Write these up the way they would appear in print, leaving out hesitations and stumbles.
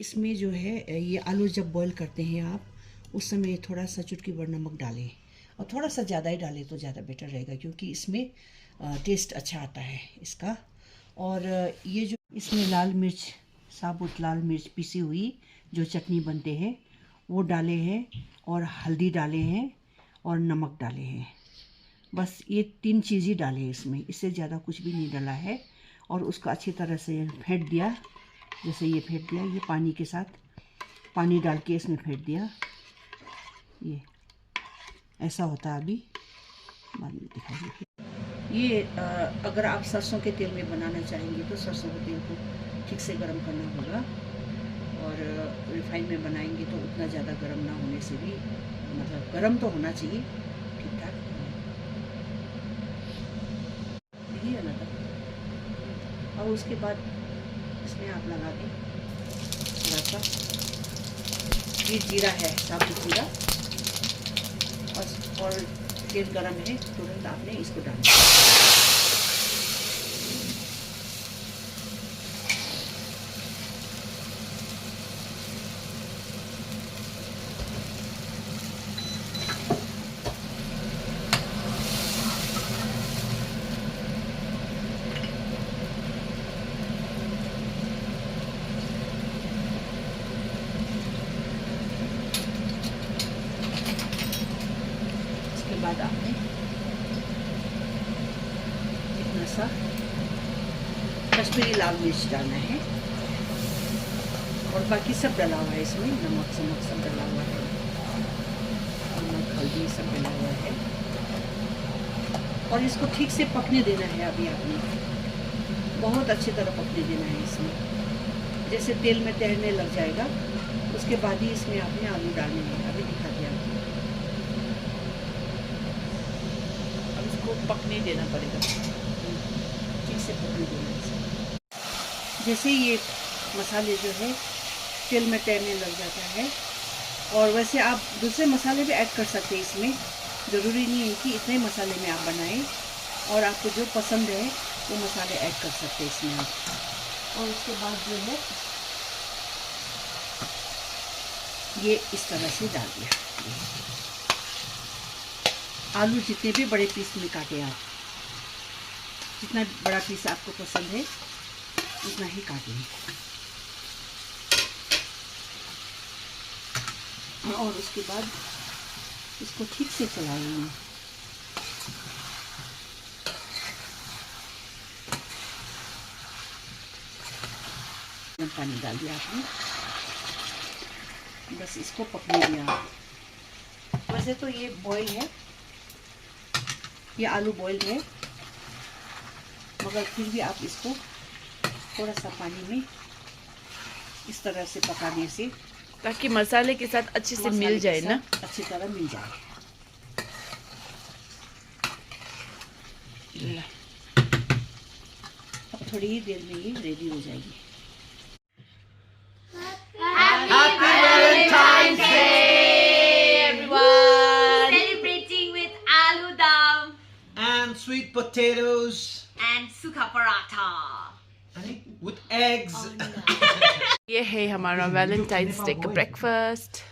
इसमें जो है ये आलू जब बॉईल करते हैं आप, उस समय थोड़ा सा चुटकी भर नमक डालें, और थोड़ा सा ज़्यादा ही डालें तो ज़्यादा बेटर रहेगा, क्योंकि इसमें टेस्ट अच्छा आता है इसका। और ये जो इसमें लाल मिर्च, साबुत लाल मिर्च पीसी हुई जो चटनी बनते हैं वो डाले हैं, और हल्दी डाले हैं, और नमक डाले हैं। बस ये 3 चीज़ ही डाले हैं इसमें, इससे ज़्यादा कुछ भी नहीं डाला है। और उसको अच्छी तरह से फेंट दिया, जैसे ये फेंट दिया, ये पानी के साथ पानी डाल के इसमें फेंट दिया। ये ऐसा होता है, अभी बाद में दिखाइए। ये अगर आप सरसों के तेल में बनाना चाहेंगे तो सरसों के तेल को ठीक से गर्म करना होगा, और रिफाइन में बनाएंगे तो उतना ज़्यादा गर्म ना होने से भी, मतलब गर्म तो होना चाहिए ठीक ठाक। यही है ना। और उसके बाद इसमें आप लगा दें थोड़ा सा, ये जीरा है, साबुत जीरा, और तेल गरम है, तुरंत आपने इसको डालना। उसके बाद आपने इतना सा कश्मीरी लाल मिर्च डालना है, और बाकी सब डाला हुआ है इसमें, नमक समक सब डाला हुआ है, नमक हल्दी सब डाला हुआ है। और इसको ठीक से पकने देना है। अभी आपने बहुत अच्छी तरह पकने देना है इसमें, जैसे तेल में तैरने लग जाएगा उसके बाद ही इसमें आपने आलू डालने हैं। अभी दिखा दिया आपको, अब इसको पकने देना पड़ेगा, ठीक से पकने देना है इसमें। जैसे ये मसाले जो है तेल में तैरने लग जाता है, और वैसे आप दूसरे मसाले भी ऐड कर सकते हैं इसमें, ज़रूरी नहीं है कि इतने मसाले में आप बनाएं, और आपको जो पसंद है वो मसाले ऐड कर सकते हैं इसमें आप। और उसके बाद जो है ये इस तरह से डाल दिया। आलू जितने भी बड़े पीस में काटे आप, जितना बड़ा पीस आपको पसंद है उतना ही काटें, और उसके बाद इसको ठीक से चलाएंगे। पानी डाल दिया आपने, बस इसको पकने दिया। वैसे तो ये बॉयल है, ये आलू बॉइल्ड है, मगर फिर भी आप इसको थोड़ा सा पानी में इस तरह से पकाने से, ताकि मसाले के साथ अच्छे से मिल जाए ना, अच्छी तरह मिल जाए। अब थोड़ी ही देर में ये रेडी हो जाएगी। Happy Valentine's Day, everyone! Celebrating with aloo dum and sweet potatoes and sukha paratha. with eggs. ये है हमारा वैलेंटाइंस डे का ब्रेकफास्ट।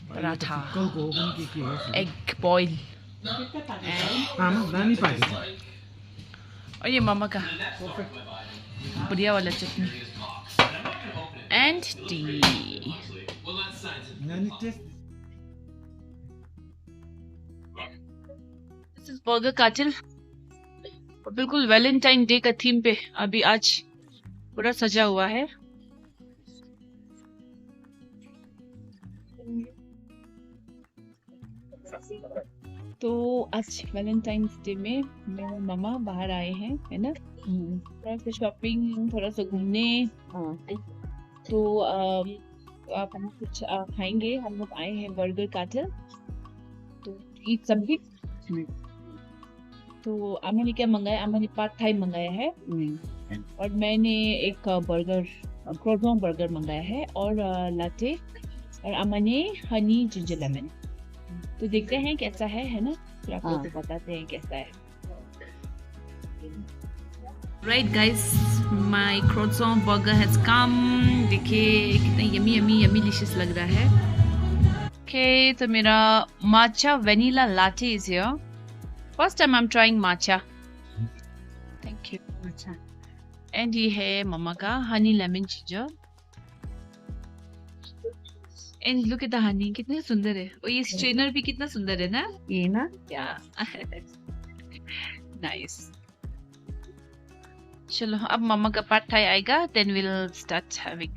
पराठा, एग बॉईल, और ये मामा का बढ़िया वाला चटनी, एंड टी। बर्गर काटिल, और बिल्कुल वैलेंटाइन डे का थीम पे अभी आज पूरा सजा हुआ है। तो आज वैलेंटाइंस डे में मेरे मामा बाहर आए हैं, है ना, थोड़ा सा शॉपिंग, थोड़ा सा घूमने। तो आप हम कुछ खाएंगे। हम लोग आए हैं बर्गर काटिल, तो ईट समथिंग। तो अमन ने क्या मंगाया? अमन ने पार्ट टाइम मंगाया है, और मैंने एक बर्गर, क्रोटॉन बर्गर मंगाया है, और लाटे, और अमन ने हनी जिंजर लेमन। तो देखते हैं कैसा है ना, फिर आप लोग को बताते हैं कैसा है। Right guys, my croissant burger has come. देखिए कितना yummy delicious लग रहा है. Okay, तो मेरा matcha vanilla latte is here. First time I'm trying matcha. Thank you. And ये है मम्मा का honey lemon ginger. And look at the honey, कितना सुंदर है. और ये strainer भी कितना सुंदर है ना? ये ना? Yeah. Nice. चलो अब मम्मा का पार्ट थाई आएगा, then we'll start having.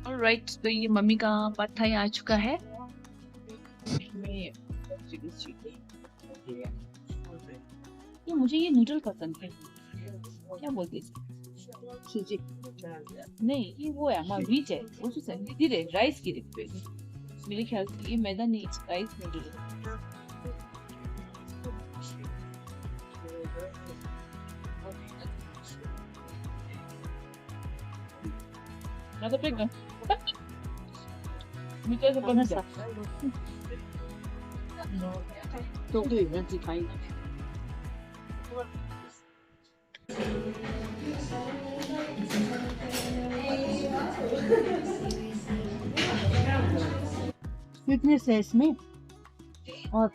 Alright, तो ये मम्मी का पार्ट थाई आ चुका है. ये मुझे ये नूडल पसंद है. क्या बोलते हैं? सूजी. नहीं, ये वो है हमारा वीट है. वो जो संगीत है, राइस की रिप पे. मेरे ख्याल से ये मैदा नहीं, राइस नूडल है. Nada pegando. Me traz a pança. Tô doido de cair. Sweetness है इसमें और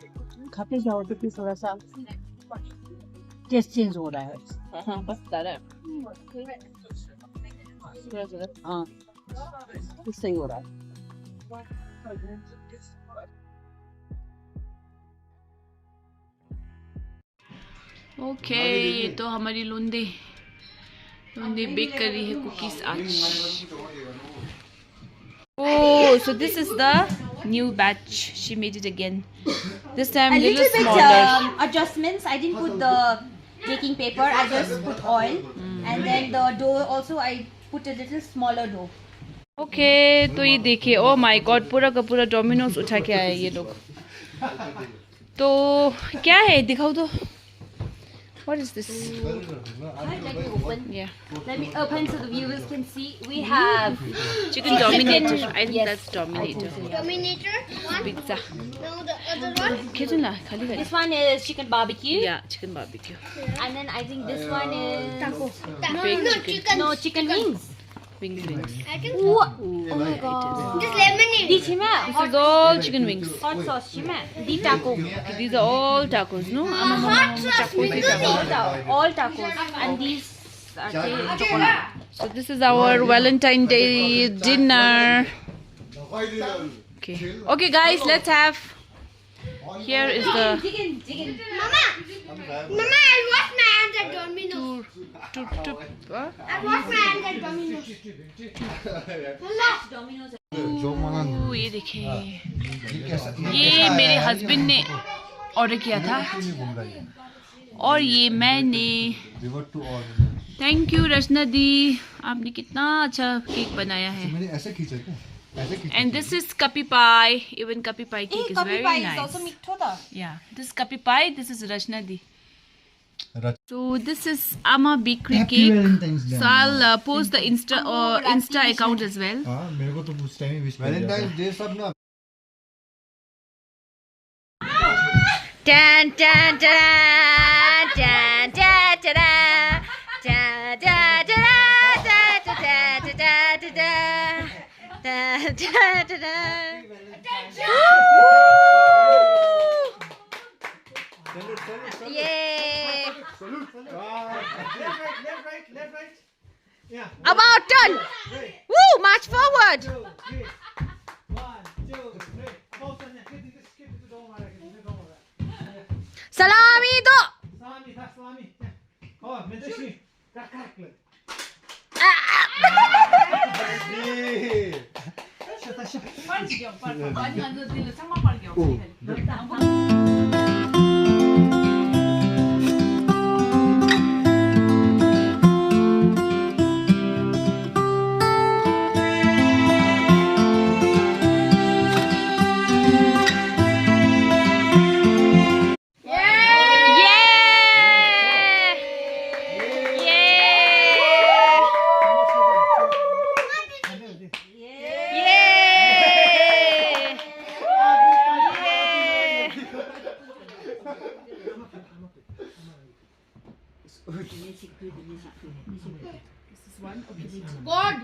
खाते जाओ तो फिर थोड़ा सा टेस्ट चेंज हो रहा है. हाँ बस तारा. हाँ सही हो रहा है. ओके, तो हमारी लोंदे बेक कर रही है कुकीज आज. Oh, so this is the new batch. She made it again. This time A little little bit smaller. adjustments. I didn't put the baking paper. I just put oil, and then the dough also I put a little smaller dough. Okay, तो ये देखिए, oh my God, पूरा का पूरा Domino's उठा के आए ये लोग. तो क्या है, दिखाओ तो. What is this? I'd like to open. Yeah, Let me open so the viewers can see. We have chicken dominator. I think Yes. that's dominator. Dominator one. Pizza. No, the other one. Kitchen la, khali this one is chicken barbecue, Yeah, chicken barbecue. and then I think this one is No, Baked no, chicken. chicken. no chicken wings. Wings. I can. What? Ooh, Oh my god. Just lemonade. Di chima. This is all chicken wings. Hot sauce chima. Di taco. Okay, these are all tacos, no? Hot sauce. All tacos. And these are chocolate. So this is our Valentine Day dinner. Okay. Okay, guys, let's have. Here is the Chicken. Mama, I washed my hands at Domino's. I washed my hands at Domino's. Domino's. ओह, ये देखिए, ये मेरे husband ने order किया था और ये मैंने. थैंक यू रचना दी, आपने कितना अच्छा केक बनाया है. मैंने ऐसे खींचा क्या? ऐसे खींचा. And this is kapi pie. Even kapi pie cake is very nice. also mitho da. Yeah, this is kapi pie. This is Rachna di. Rach- So this is Ama Bakery Happy cake. Valentine's Day. So I'll post the Insta account as well. हाँ, मेरे को तो उस time ही wish कर दिया था. Valentine day सब ना Dun dun dun dun dun dun dun dun dun dun dun dun. Yay! Left, right. Yeah. About done. Woo! March forward. 2, 3. 1, 2, 3. Both on there. Skip it to the home. Salami do. Salami, tak salami. Oh, menteshi. Kakaklı. God.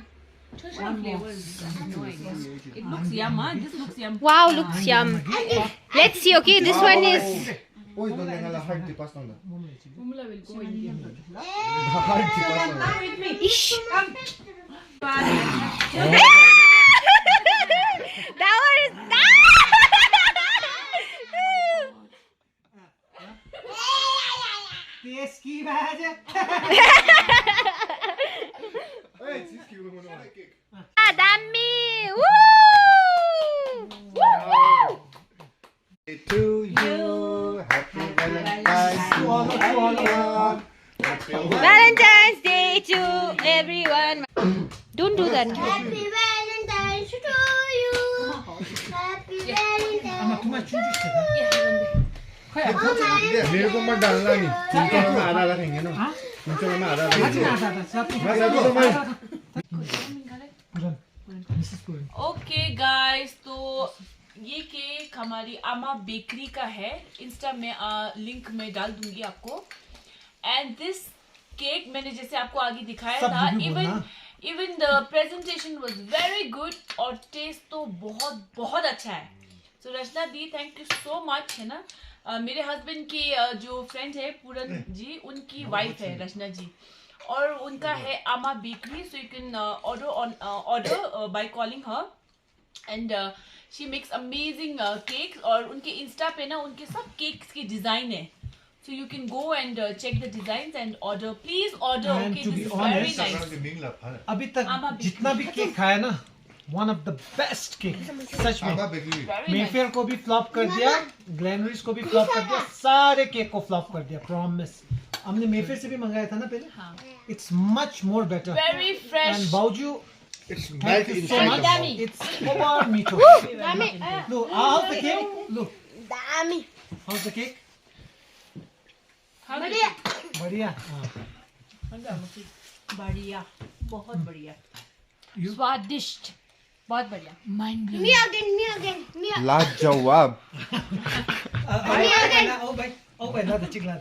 What flavor is this? I have no idea. It looks yum, huh? This looks yum. Wow, looks yum. Let's see. Okay, this one is. Oi, don't let her hard to pass on that. Mumla will go in. Hard to pass on that. Ish. That one is. Tears की बात है Hey, cheese cube mo na. Ah, dami. Woo! To you, happy Valentine's to all. Valentine's Day to everyone. Don't do that. Happy Valentine's to you. Happy Valentine's. तुम्हें choosy से मेरे को मत डालना नहीं तुमको मैं आधा रखेंगे ना तुमको मैं आधा रखेंगे मैं अभी तो मैं ओके गाइस, तो ये केक हमारी आमा बेकरी का है। इंस्टा में लिंक में डाल दूंगी आपको। एंड दिस केक मैंने जैसे आपको आगे दिखाया था, even the presentation was very good और टेस्ट तो बहुत बहुत अच्छा है। सो रचना दी, थैंक यू सो मच, है ना। मेरे हस्बैंड की जो फ्रेंड है पूरन जी, उनकी वाइफ है रचना जी, और उनका है आमा bakery. So you can order by calling her and she makes amazing cakes. और उनके इंस्टा पे ना उनके सब केक्स की डिजाइन है, so you can go and check the designs and order, please order. And okay, to this be is very honest, nice. अभी तक जितना भी केक खाया ना, one of the best cake सच में। मेफेयर को भी फ्लॉप कर दिया, ग्लेनरिस को भी फ्लॉप कर दिया, सारे केक को फ्लॉप कर दिया, प्रॉमिस। हमने मेफेयर से भी मंगाया था ना पहले। It's much more better very fresh and बाउजू it's thank melt you so inside much. the mouth. It's over meat. Look, how's the cake? Look, Dami. how's the cake? बढ़िया. बढ़िया। बढ़िया, बहुत बढ़िया, स्वादिष्ट, बहुत बढ़िया। Me again. Me. लाजवाब ओ भाई ना चिकला।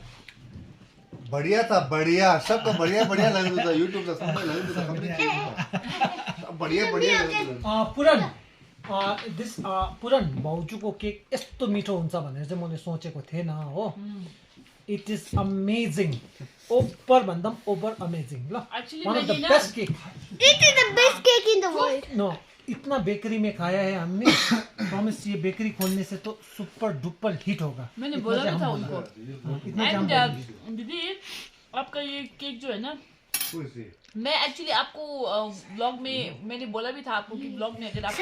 बढ़िया था, बढ़िया सबको बढ़िया बढ़िया लग रहा था। यूट्यूब पे सब लग रहा था, सब बढ़िया बढ़िया लग रहा था। पुरन दिस पुरन बाउजूको केक यस्तो मिठो हुन्छ भनेर चाहिँ मैले सोचेको थिएन हो। इट इज अमेजिङ, ओभर भन्दा ओभर अमेजिङ। ल Actually, वन ऑफ द मैंने ना- best cake. It is the best cake in the world. No, इतना बेकरी में खाया है हमने। प्रॉमिस ये बेकरी खोलने से तो सुपर डुपर हिट होगा। मैंने इतना बोला जो भी हम था बोल उनको। रहे हैं। इतना जो हम एंड बोल रहे हैं। दीदी, आपका ये केक जो है ना, Who is he? मैं एक्चुअली आपको व्लॉग में मैंने बोला भी था आपको कि व्लॉग में अगर आप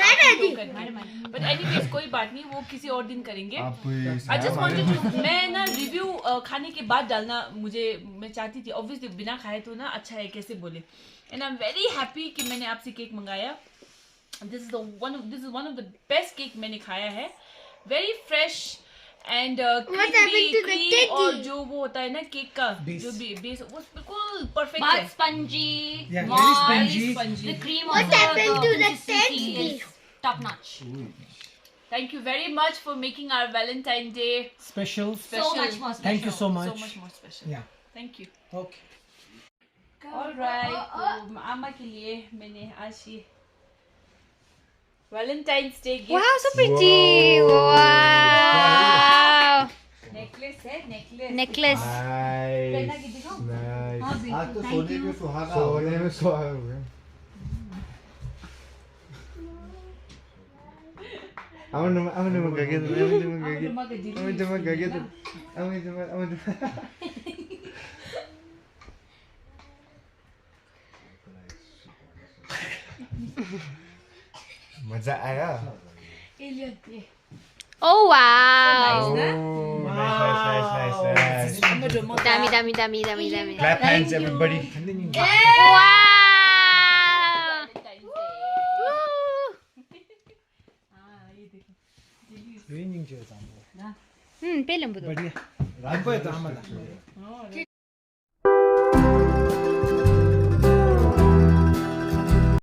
बट एनीवेज कोई बात नहीं, वो किसी और दिन करेंगे। आई जस्ट वांटेड टू, मैं ना रिव्यू खाने के बाद डालना, मैं चाहती थी, ऑब्वियसली बिना खाए तो ना अच्छा है कैसे बोले। And I am very happy कि मैंने आपसे केक मंगाया। This is one of the best cake मैंने खाया है, very fresh and happened to the cream, cake? और जो वो होता है ना केक का जो भी बेस, वो बिल्कुल परफेक्ट है। बहुत spongy, Yeah, moist, very Very spongy. the cream What also, happened to the consistency cake? is top notch. Thank you very much for making our Valentine Day Special. So special. much more special. Thank you so So much. much more special. Yeah. Thank you. Okay. Alright, तो आमा के लिए मैंने आज ये Valentine's Day gift Wow, so pretty. Wow. necklace है, necklace। Necklace. पहना के दिखाओ। Nice. आज तो सोने में सुहागा, सोने में सुहागा हो गया। Aman naman kaget. मजा आया। Oh wow. Nice, ना? Nice. Dummy. Clap hands, everybody. Wow. Raining chairs on. Pelem budu. बढ़िया। रात को तो आमला।